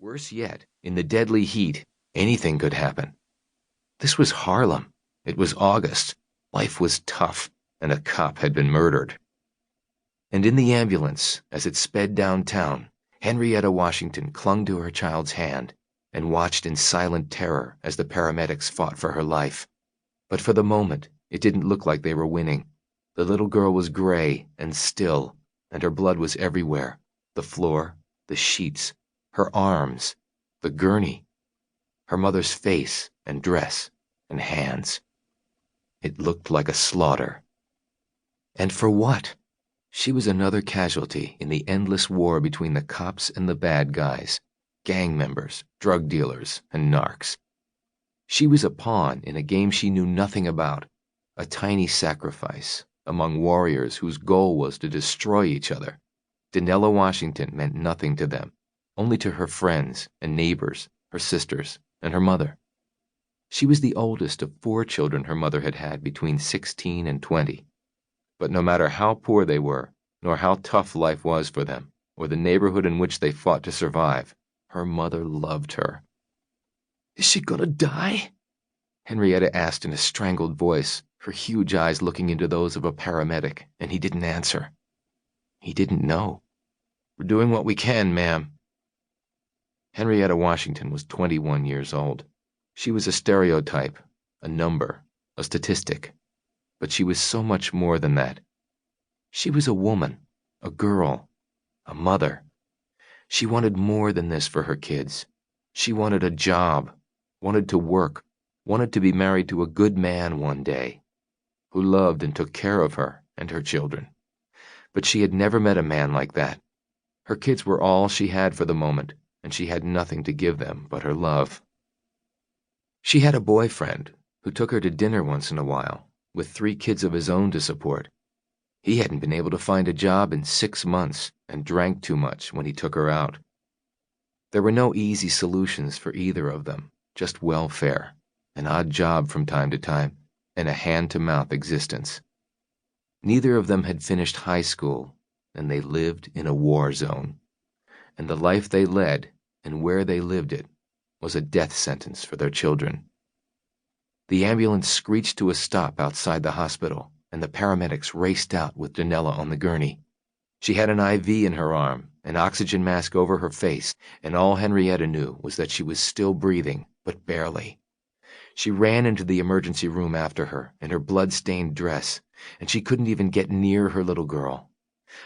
Worse yet, in the deadly heat, anything could happen. This was Harlem. It was August. Life was tough, and a cop had been murdered. And in the ambulance, as it sped downtown, Henrietta Washington clung to her child's hand and watched in silent terror as the paramedics fought for her life. But for the moment, it didn't look like they were winning. The little girl was gray and still, and her blood was everywhere. The floor, the sheets, her arms, the gurney, her mother's face and dress and hands. It looked like a slaughter. And for what? She was another casualty in the endless war between the cops and the bad guys, gang members, drug dealers, and narcs. She was a pawn in a game she knew nothing about, a tiny sacrifice among warriors whose goal was to destroy each other. Danielle Washington meant nothing to them, only to her friends and neighbors, her sisters, and her mother. She was the oldest of 4 children her mother had had between 16 and 20. But no matter how poor they were, nor how tough life was for them, or the neighborhood in which they fought to survive, her mother loved her. "Is she gonna die?" Henrietta asked in a strangled voice, her huge eyes looking into those of a paramedic, and he didn't answer. He didn't know. "We're doing what we can, ma'am." Henrietta Washington was 21 years old. She was a stereotype, a number, a statistic. But she was so much more than that. She was a woman, a girl, a mother. She wanted more than this for her kids. She wanted a job, wanted to work, wanted to be married to a good man one day, who loved and took care of her and her children. But she had never met a man like that. Her kids were all she had for the moment, and she had nothing to give them but her love. She had a boyfriend who took her to dinner once in a while, with 3 kids of his own to support. He hadn't been able to find a job in 6 months and drank too much when he took her out. There were no easy solutions for either of them, just welfare, an odd job from time to time, and a hand-to-mouth existence. Neither of them had finished high school, and they lived in a war zone. And the life they led, and where they lived it, was a death sentence for their children. The ambulance screeched to a stop outside the hospital, and the paramedics raced out with Danielle on the gurney. She had an IV in her arm, an oxygen mask over her face, and all Henrietta knew was that she was still breathing, but barely. She ran into the emergency room after her, in her blood-stained dress, and she couldn't even get near her little girl.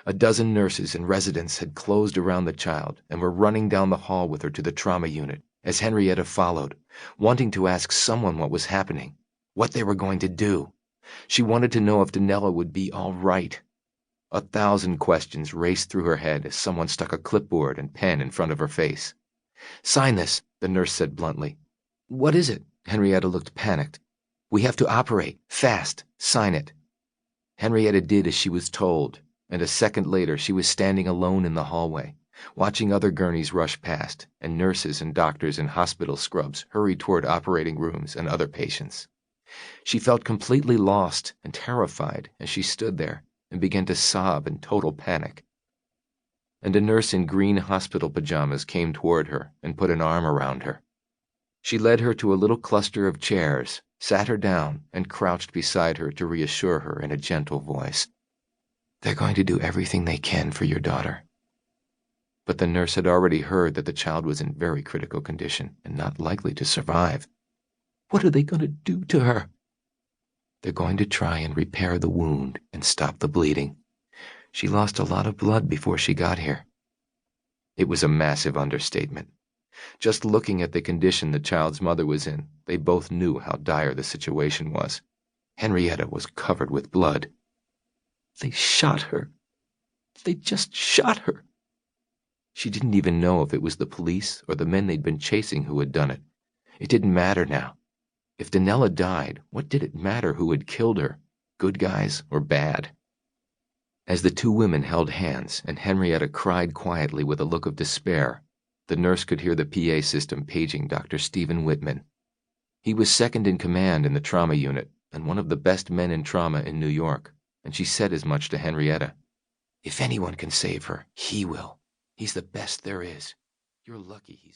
A dozen nurses and residents had closed around the child and were running down the hall with her to the trauma unit, as Henrietta followed, wanting to ask someone what was happening, what they were going to do. She wanted to know if Danielle would be all right. 1,000 questions raced through her head as someone stuck a clipboard and pen in front of her face. "Sign this," the nurse said bluntly. "What is it?" Henrietta looked panicked. "We have to operate. Fast. Sign it." Henrietta did as she was told, and a second later she was standing alone in the hallway, watching other gurneys rush past, and nurses and doctors in hospital scrubs hurry toward operating rooms and other patients. She felt completely lost and terrified as she stood there and began to sob in total panic. And a nurse in green hospital pajamas came toward her and put an arm around her. She led her to a little cluster of chairs, sat her down, and crouched beside her to reassure her in a gentle voice. "They're going to do everything they can for your daughter." But the nurse had already heard that the child was in very critical condition and not likely to survive. "What are they going to do to her?" "They're going to try and repair the wound and stop the bleeding. She lost a lot of blood before she got here." It was a massive understatement. Just looking at the condition the child's mother was in, they both knew how dire the situation was. Henrietta was covered with blood. "They shot her. They just shot her." She didn't even know if it was the police or the men they'd been chasing who had done it. It didn't matter now. If Danielle died, what did it matter who had killed her, good guys or bad? As the 2 women held hands and Henrietta cried quietly with a look of despair, the nurse could hear the PA system paging Dr. Stephen Whitman. He was second in command in the trauma unit and one of the best men in trauma in New York, and she said as much to Henrietta. "If anyone can save her, he will. He's the best there is. You're lucky he's..."